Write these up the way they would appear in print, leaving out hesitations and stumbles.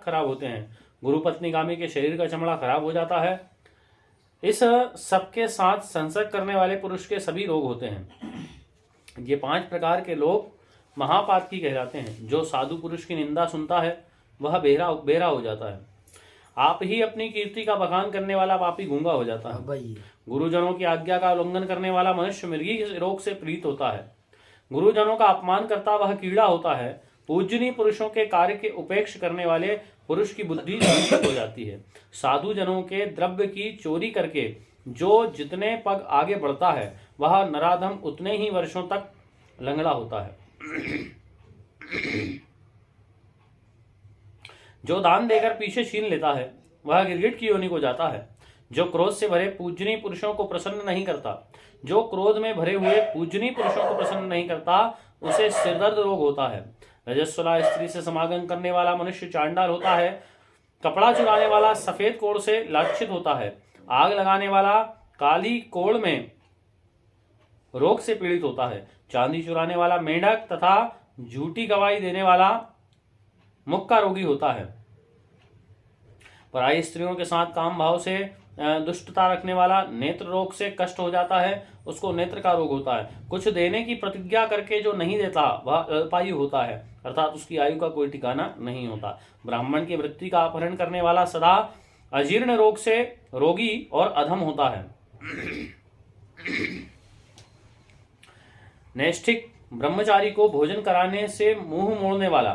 खराब होते हैं। गुरु पत्नीगामी के शरीर का चमड़ा खराब हो जाता है। इस सबके साथ संसर्ग करने वाले पुरुष के सभी रोग होते हैं। ये 5 प्रकार के लोग महापातकी कहलाते हैं। जो साधु पुरुष की निंदा सुनता है वह बेरा हो जाता है। आप ही अपनी कीर्ति का बखान करने वाला पापी गूंगा हो जाता है। गुरुजनों की आज्ञा का उल्लंघन करने वाला मनुष्य मृगी रोग से पीड़ित होता है। गुरुजनों का अपमान करता वह कीड़ा होता है। पूजनीय पुरुषों के कार्य के उपेक्ष करने वाले पुरुष की बुद्धि संकुचित हो जाती है। साधु जनों के द्रव्य की चोरी करके जो जितने पग आगे बढ़ता है वह नराधम उतने ही वर्षों तक लंगड़ा होता है। जो दान देकर पीछे छीन लेता है वह गिरगिट की योनि को जाता है। जो क्रोध से भरे पूजनीय पुरुषों को प्रसन्न नहीं करता, जो क्रोध में भरे हुए पूजनीय पुरुषों को प्रसन्न नहीं करता, उसे सिरदर्द रोग होता है। रजस्वला स्त्री से समागम करने वाला मनुष्य चांडाल होता है। कपड़ा चुराने वाला सफेद कोड़ से लाक्षित होता है। आग लगाने वाला काली कोड़ में रोग से पीड़ित होता है। चांदी चुराने वाला मेंढक तथा झूठी गवाही देने वाला मुक्का रोगी होता है। पराई स्त्रियों के साथ काम भाव से दुष्टता रखने वाला नेत्र रोग से कष्ट हो जाता है, उसको नेत्र का रोग होता है। कुछ देने की प्रतिज्ञा करके जो नहीं देता वह अल्पायु होता है, अर्थात उसकी आयु का कोई ठिकाना नहीं होता। ब्राह्मण की वृत्ति का अपहरण करने वाला सदा अजीर्ण रोग से रोगी और अधम होता है। नैष्ठिक ब्रह्मचारी को भोजन कराने से मुंह मोड़ने वाला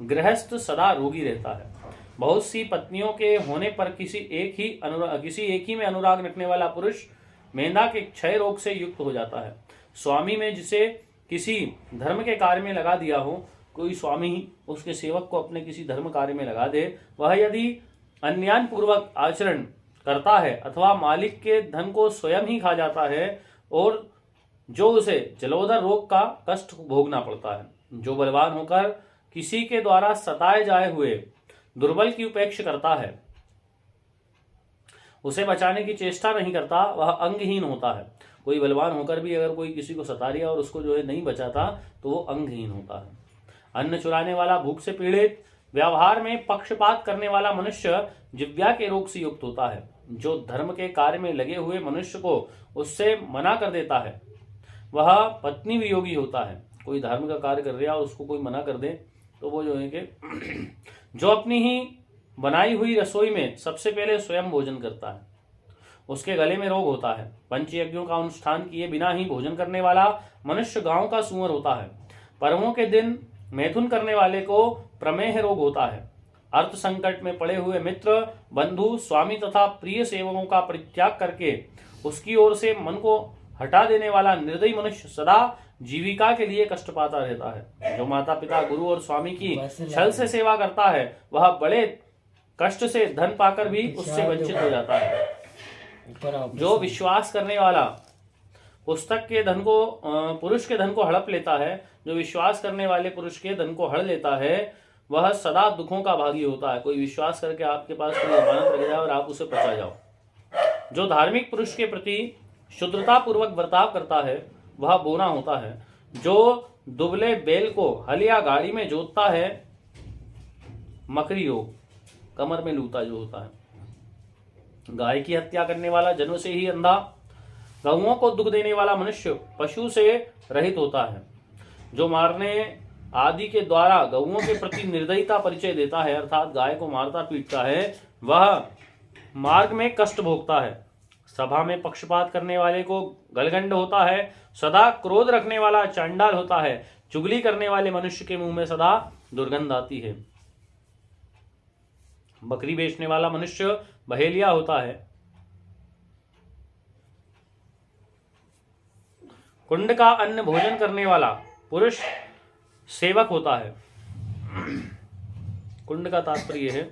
गृहस्थ सदा रोगी रहता है। बहुत सी पत्नियों के होने पर किसी एक ही में अनुराग रखने वाला पुरुष मेंधा के क्षय रोग से युक्त हो जाता है। स्वामी में जिसे किसी धर्म के कार्य में लगा दिया हो, कोई स्वामी उसके सेवक को अपने किसी धर्म कार्य में लगा दे, वह यदि अन्यान पूर्वक आचरण करता है अथवा मालिक के धन को स्वयं ही खा जाता है और जो उसे जलोदर रोग का कष्ट भोगना पड़ता है। जो बलवान होकर किसी के द्वारा सताए जाए हुए दुर्बल की उपेक्षा करता है, उसे बचाने की चेष्टा नहीं करता, वह अंगहीन होता है। कोई बलवान होकर भी अगर कोई किसी को सता लिया और उसको जो है नहीं बचाता तो वो अंगहीन होता है। अन्न चुराने वाला भूख से पीड़ित, व्यवहार में पक्षपात करने वाला मनुष्य जिव्या के रोग से युक्त होता है। जो धर्म के कार्य में लगे हुए मनुष्य को उससे मना कर देता है वह पत्नी वियोगी होता है। कोई धर्म का कार्य कर रहा है और उसको कोई मना कर दे तो वो जो है कि जो अपनी ही बनाई हुई रसोई में सबसे पहले स्वयं भोजन करता है उसके गले में रोग होता है। पंचयज्ञों का अनुष्ठान किए बिना ही भोजन करने वाला मनुष्य गांव का सुअर होता है। पर्वों के दिन मैथुन करने वाले को प्रमेह रोग होता है। अर्थ संकट में पड़े हुए मित्र, बंधु, स्वामी तथा प्रिय सेवकों का परित्याग करके उसकी ओर से मन को हटा देने वाला निर्दयी मनुष्य सदा जीविका के लिए कष्ट पाता रहता है। जो माता पिता, गुरु और स्वामी की छल से सेवा करता है वह बड़े कष्ट से धन पाकर भी उससे वंचित हो जाता है। जो विश्वास करने वाला पुरुष के धन को हड़प लेता है, जो विश्वास करने वाले पुरुष के धन को हड़ लेता है वह सदा दुखों का भागी होता है। कोई विश्वास करके आपके पास कोई अमानत रख जाए और आप उसे बचा जाओ। जो धार्मिक पुरुष के प्रति शुद्रता पूर्वक बर्ताव करता है वह बोना होता है। जो दुबले बैल को हल या गाड़ी में जोतता है मकरी योग, कमर में लूता जो होता है। गाय की हत्या करने वाला जन्म से ही अंधा, गौओं को दुख देने वाला मनुष्य पशु से रहित होता है। जो मारने आदि के द्वारा गौओं के प्रति निर्दयता परिचय देता है, अर्थात गाय को मारता पीटता है, वह मार्ग में कष्ट भोगता है। सभा में पक्षपात करने वाले को गलगंड होता है। सदा क्रोध रखने वाला चांडाल होता है। चुगली करने वाले मनुष्य के मुंह में सदा दुर्गंध आती है। बकरी बेचने वाला मनुष्य बहेलिया होता है। कुंड का अन्न भोजन करने वाला पुरुष सेवक होता है। कुंड का तात्पर्य है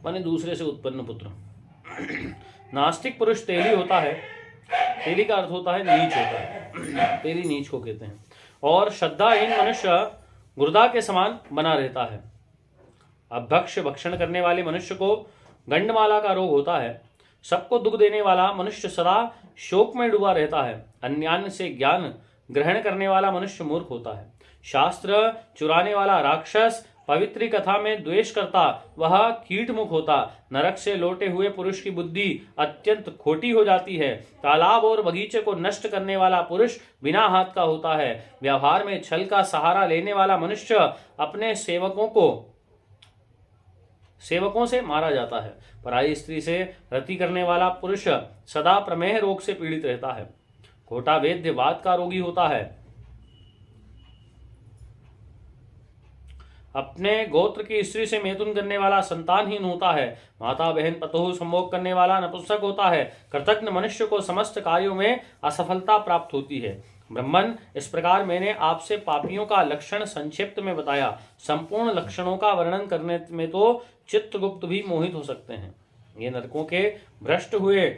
माने दूसरे से उत्पन्न पुत्र। नास्तिक पुरुष तेली होता है। तेली का अर्थ होता है नीच होता है, तेली नीच को कहते हैं। और श्रद्धाहीन मनुष्य गुर्दा के समान बना रहता है। अभक्ष भक्षण करने वाले मनुष्य को गंडमाला का रोग होता है। सबको दुख देने वाला मनुष्य सदा शोक में डूबा रहता है। अन्यान्य से ज्ञान ग्रहण करने वाला मनुष्य मूर्ख होता है। शास्त्र चुराने वाला राक्षस, पवित्र कथा में द्वेष करता वह कीटमुख होता। नरक से लौटे हुए पुरुष की बुद्धि अत्यंत खोटी हो जाती है। तालाब और बगीचे को नष्ट करने वाला पुरुष बिना हाथ का होता है। व्यवहार में छल का सहारा लेने वाला मनुष्य अपने सेवकों से मारा जाता है। पराई स्त्री से रति करने वाला पुरुष सदा प्रमेह रोग से पीड़ित रहता है। खोटा वैद्य वात का रोगी होता है। अपने गोत्र की स्त्री से मैथुन करने वाला संतानहीन होता है। माता बहन पतोह संभोग करने वाला नपुंसक होता है। कृतज्ञ मनुष्य को समस्त कार्यों में असफलता प्राप्त होती है। ब्रह्मन, इस प्रकार मैंने आपसे पापियों का लक्षण संक्षिप्त में बताया। संपूर्ण लक्षणों का वर्णन करने में तो चित्रगुप्त भी मोहित हो सकते हैं। ये नरकों के भ्रष्ट हुए